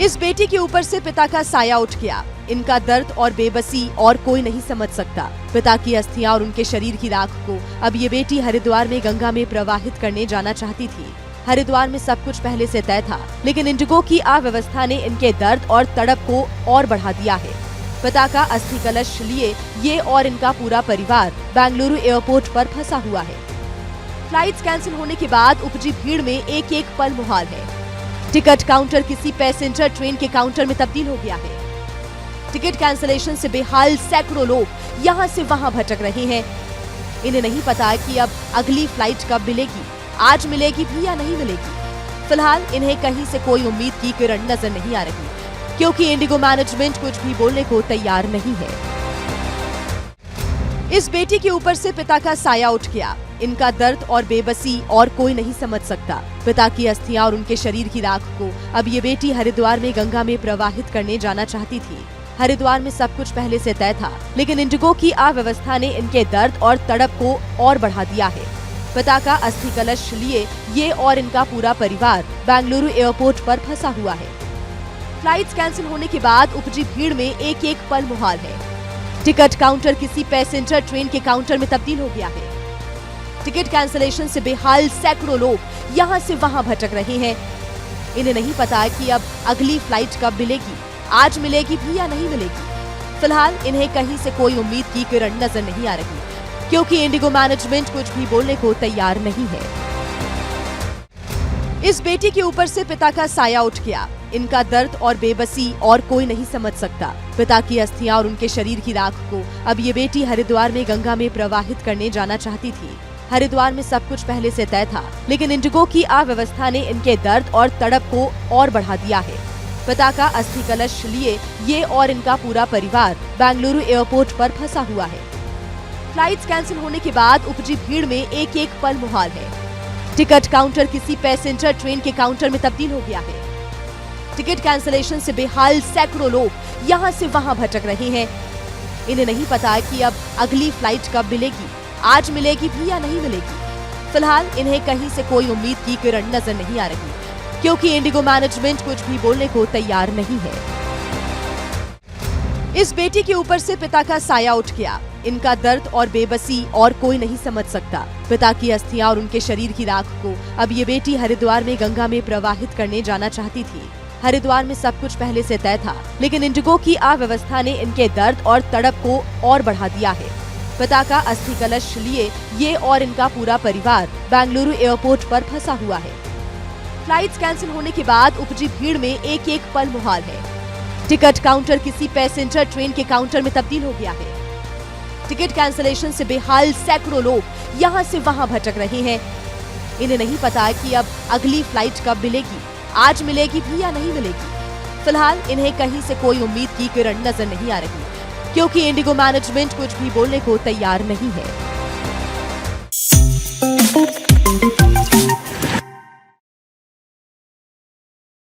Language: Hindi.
इस बेटी के ऊपर से पिता का साया उठ गया। इनका दर्द और बेबसी और कोई नहीं समझ सकता। पिता की अस्थियां और उनके शरीर की राख को अब ये बेटी हरिद्वार में गंगा में प्रवाहित करने जाना चाहती थी। हरिद्वार में सब कुछ पहले से तय था, लेकिन इंडिगो की अव्यवस्था ने इनके दर्द और तड़प को और बढ़ा दिया है। पिता का अस्थि कलश लिए ये और इनका पूरा परिवार बेंगलुरु एयरपोर्ट पर फंसा हुआ है। फ्लाइट्स कैंसिल होने के बाद उपजी भीड़ में एक एक पल मुहाल है। टिकट काउंटर किसी पैसेंजर ट्रेन के काउंटर में तब्दील हो गया है। टिकट कैंसिलेशन से बेहाल सैकड़ों लोग यहाँ से वहाँ भटक रहे हैं। इन्हें नहीं पता कि अब अगली फ्लाइट कब मिलेगी, आज मिलेगी भी या नहीं मिलेगी। फिलहाल इन्हें कहीं से कोई उम्मीद की किरण नजर नहीं आ रही, क्योंकि इंडिगो मैनेजमेंट कुछ भी बोलने को तैयार नहीं है। इस बेटी के ऊपर से पिता का साया उठ गया। इनका दर्द और बेबसी और कोई नहीं समझ सकता। पिता की अस्थियां और उनके शरीर की राख को अब ये बेटी हरिद्वार में गंगा में प्रवाहित करने जाना चाहती थी। हरिद्वार में सब कुछ पहले से तय था, लेकिन इंडिगो की अव्यवस्था ने इनके दर्द और तड़प को और बढ़ा दिया है। पिता का अस्थि कलश लिए ये और इनका पूरा परिवार बेंगलुरु एयरपोर्ट पर फंसा हुआ है। फ्लाइट्स कैंसिल होने के बाद उपजी भीड़ में एक एक पल मुहाल है। टिकट काउंटर किसी पैसेंजर ट्रेन के काउंटर में तब्दील हो गया है। टिकट कैंसिलेशन से बेहाल सैकड़ों लोग यहाँ से वहाँ भटक रहे हैं। इन्हें नहीं पता कि अब अगली फ्लाइट कब मिलेगी, आज मिलेगी भी या नहीं मिलेगी। फिलहाल इन्हें कहीं से कोई उम्मीद की किरण नजर नहीं आ रही, क्योंकि इंडिगो मैनेजमेंट कुछ भी बोलने को तैयार नहीं है। इस बेटी के ऊपर से पिता का साया उठ गया। इनका दर्द और बेबसी और कोई नहीं समझ सकता। पिता की अस्थियां और उनके शरीर की राख को अब ये बेटी हरिद्वार में गंगा में प्रवाहित करने जाना चाहती थी। हरिद्वार में सब कुछ पहले से तय था, लेकिन इंडिगो की अव्यवस्था ने इनके दर्द और तड़प को और बढ़ा दिया है। पिता का अस्थि कलश लिए ये और इनका पूरा परिवार बेंगलुरु एयरपोर्ट पर फंसा हुआ है। फ्लाइट्स कैंसिल होने के बाद उपजी भीड़ में एक एक पल मुहाल है। टिकट काउंटर किसी पैसेंजर ट्रेन के काउंटर में तब्दील हो गया है। टिकट कैंसिलेशन से बेहाल सैकड़ों लोग यहाँ से वहाँ भटक रहे हैं। इन्हें नहीं पता कि अब अगली फ्लाइट कब मिलेगी, आज मिलेगी भी या नहीं मिलेगी। फिलहाल इन्हें कहीं से कोई उम्मीद की किरण नजर नहीं आ रही, क्योंकि इंडिगो मैनेजमेंट कुछ भी बोलने को तैयार नहीं है। इस बेटी के ऊपर से पिता का साया उठ गया। इनका दर्द और बेबसी और कोई नहीं समझ सकता। पिता की अस्थियां और उनके शरीर की राख को अब ये बेटी हरिद्वार में गंगा में प्रवाहित करने जाना चाहती थी। हरिद्वार में सब कुछ पहले से तय था, लेकिन इंडिगो की अव्यवस्था ने इनके दर्द और तड़प को और बढ़ा दिया है। पिता का अस्थि कलश लिए ये और इनका पूरा परिवार बेंगलुरु एयरपोर्ट पर फंसा हुआ है। फ्लाइट्स कैंसिल होने के बाद उपजी भीड़ में एक एक पल मुहाल है। टिकट काउंटर किसी पैसेंजर ट्रेन के काउंटर में तब्दील हो गया है। टिकट कैंसिलेशन से बेहाल सैकड़ों लोग यहाँ से वहाँ भटक रहे हैं। इन्हें नहीं पता कि अब अगली फ्लाइट कब मिलेगी, आज मिलेगी भी या नहीं मिलेगी। फिलहाल इन्हें कहीं से कोई उम्मीद की किरण नजर नहीं आ रही, क्योंकि इंडिगो मैनेजमेंट कुछ भी बोलने को तैयार नहीं है।